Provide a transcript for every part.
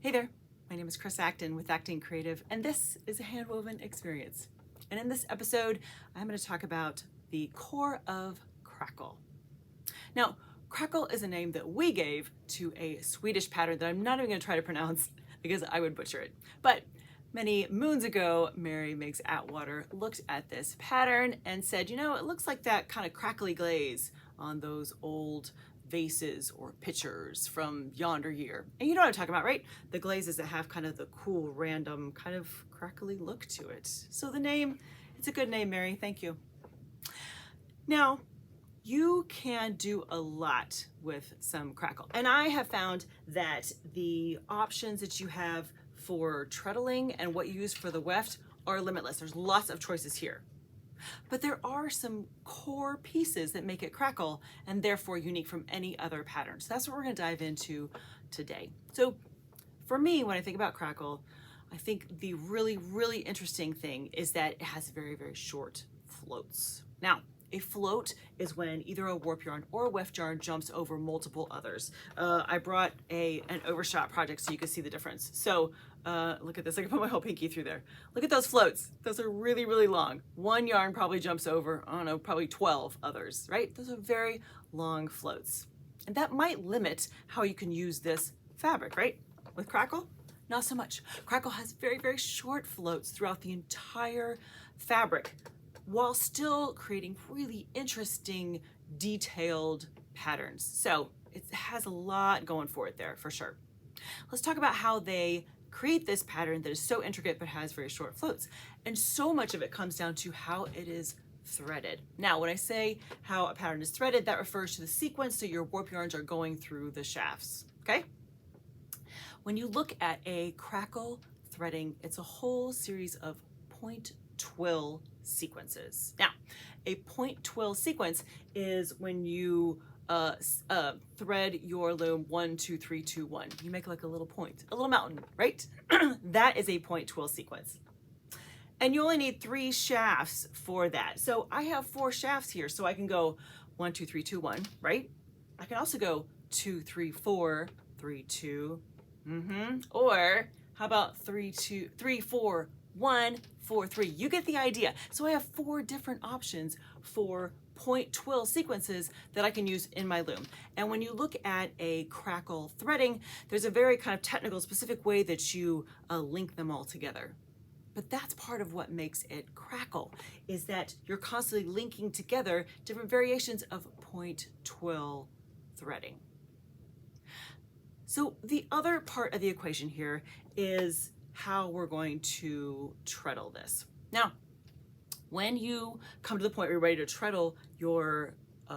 Hey there, my name is Chris Acton with Acting Creative, and this is a handwoven experience. And in this episode, I'm going to talk about the Core of Crackle. Now, Crackle is a name that we gave to a Swedish pattern that I'm not even going to try to pronounce because I would butcher it. But many moons ago, Mary Miggs Atwater looked at this pattern and said, you know, it looks like that kind of crackly glaze on those old vases or pitchers from yonder year. And you know what I'm talking about, right? The glazes that have kind of the cool, random, kind of crackly look to it. So the name, it's a good name, Mary. Thank you. Now, you can do a lot with some crackle. And I have found that the options that you have for treadling and what you use for the weft are limitless. There's lots of choices here. But there are some core pieces that make it crackle and therefore unique from any other pattern. So that's what we're going to dive into today. So for me, when I think about crackle, I think the really, really interesting thing is that it has very, very short floats. Now, a float is when either a warp yarn or a weft yarn jumps over multiple others. I brought an overshot project so you can see the difference. So look at this, I can put my whole pinky through there. Look at those floats. Those are really, really long. One yarn probably jumps over, I don't know, probably 12 others, right? Those are very long floats. And that might limit how you can use this fabric, right? With crackle, not so much. Crackle has very, very short floats throughout the entire fabric, while still creating really interesting, detailed patterns. So it has a lot going for it there, for sure. Let's talk about how they create this pattern that is so intricate but has very short floats. And so much of it comes down to how it is threaded. Now, when I say how a pattern is threaded, that refers to the sequence that your warp yarns are going through the shafts, okay? When you look at a crackle threading, it's a whole series of point twill sequences. Now, a point twill sequence is when you thread your loom 1, 2, 3, 2, 1. You make like a little point, a little mountain, right? That is a point twill sequence. And you only need 3 shafts for that. So I have 4 shafts here, so I can go 1, 2, 3, 2, 1, right? I can also go 2, 3, 4, 3, 2, or how about 3, 2, 3, 4, 1, 4, 3. You get the idea. So I have 4 different options for point twill sequences that I can use in my loom. And when you look at a crackle threading, there's a very kind of technical, specific way that you link them all together. But that's part of what makes it crackle, is that you're constantly linking together different variations of point twill threading. So the other part of the equation here is how we're going to treadle this. Now, when you come to the point where you're ready to treadle your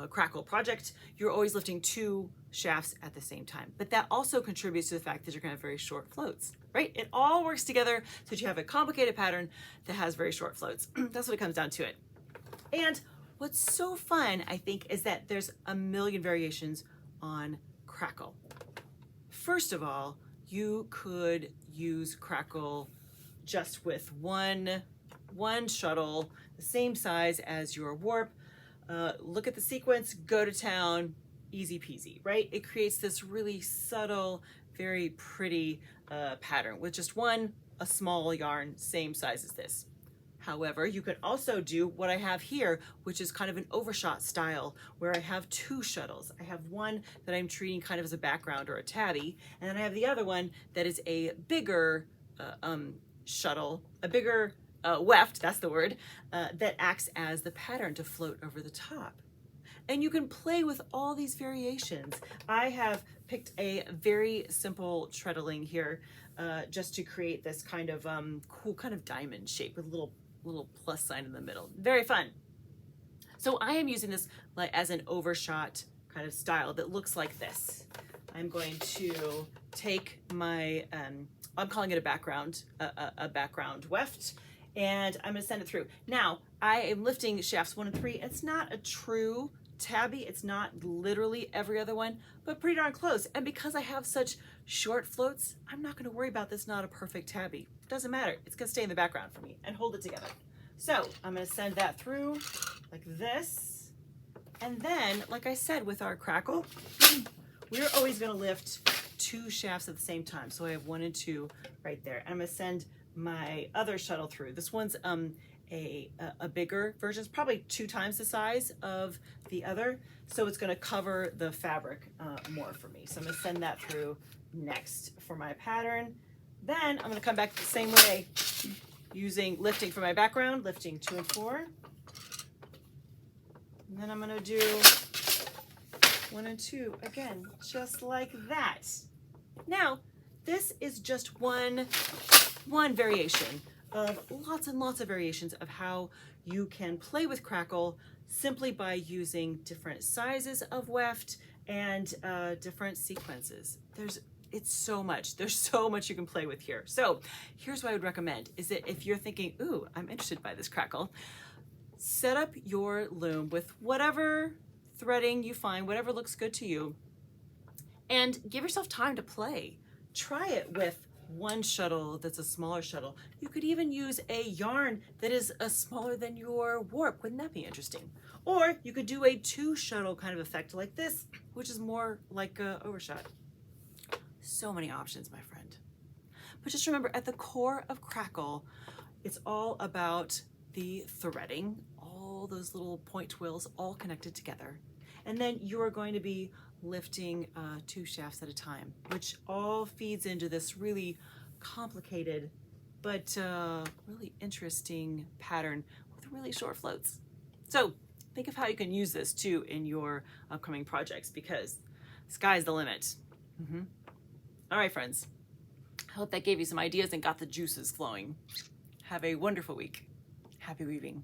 crackle project, you're always lifting 2 shafts at the same time. But that also contributes to the fact that you're gonna have very short floats, right? It all works together so that you have a complicated pattern that has very short floats. That's what it comes down to it. And what's so fun, I think, is that there's a million variations on crackle. First of all, you could use crackle just with one shuttle, the same size as your warp. Look at the sequence, go to town, easy peasy, right? It creates this really subtle, very pretty pattern with just a small yarn, same size as this. However, you could also do what I have here, which is kind of an overshot style, where I have 2 shuttles. I have one that I'm treating kind of as a background or a tabby, and then I have the other one that is a bigger shuttle, a bigger weft, that's the word, that acts as the pattern to float over the top. And you can play with all these variations. I have picked a very simple treadling here just to create this kind of cool kind of diamond shape with a little plus sign in the middle. Very fun. So I am using this like as an overshot kind of style that looks like this. I'm going to take my, I'm calling it a background weft, and I'm gonna send it through. Now, I am lifting shafts 1 and 3. It's not a true tabby. It's not literally every other one, but pretty darn close. And because I have such short floats, I'm not gonna worry about this not a perfect tabby. Doesn't matter. It's gonna stay in the background for me and hold it together. So I'm gonna send that through like this. And then, like I said, with our crackle, we're always gonna lift 2 shafts at the same time. So I have 1 and 2 right there. And I'm gonna send my other shuttle through. This one's a bigger version. It's probably 2 times the size of the other. So it's gonna cover the fabric more for me. So I'm gonna send that through next for my pattern. Then I'm gonna come back the same way, lifting for my background, lifting 2 and 4. And then I'm gonna do 1 and 2 again, just like that. Now, this is just one variation of lots and lots of variations of how you can play with Crackle simply by using different sizes of weft and different sequences. There's so much you can play with here. So here's what I would recommend is that if you're thinking, ooh, I'm interested by this Crackle, set up your loom with whatever threading you find, whatever looks good to you, and give yourself time to play. Try it with 1 shuttle that's a smaller shuttle. You could even use a yarn that is smaller than your warp. Wouldn't that be interesting? Or you could do a 2 shuttle kind of effect like this, which is more like a overshot. So many options, my friend. But just remember, at the core of Crackle, it's all about the threading, all those little point twills all connected together. And then you are going to be lifting 2 shafts at a time, which all feeds into this really complicated but really interesting pattern with really short floats. So think of how you can use this too in your upcoming projects, because sky's the limit. All right, friends. I hope that gave you some ideas and got the juices flowing. Have a wonderful week. Happy weaving.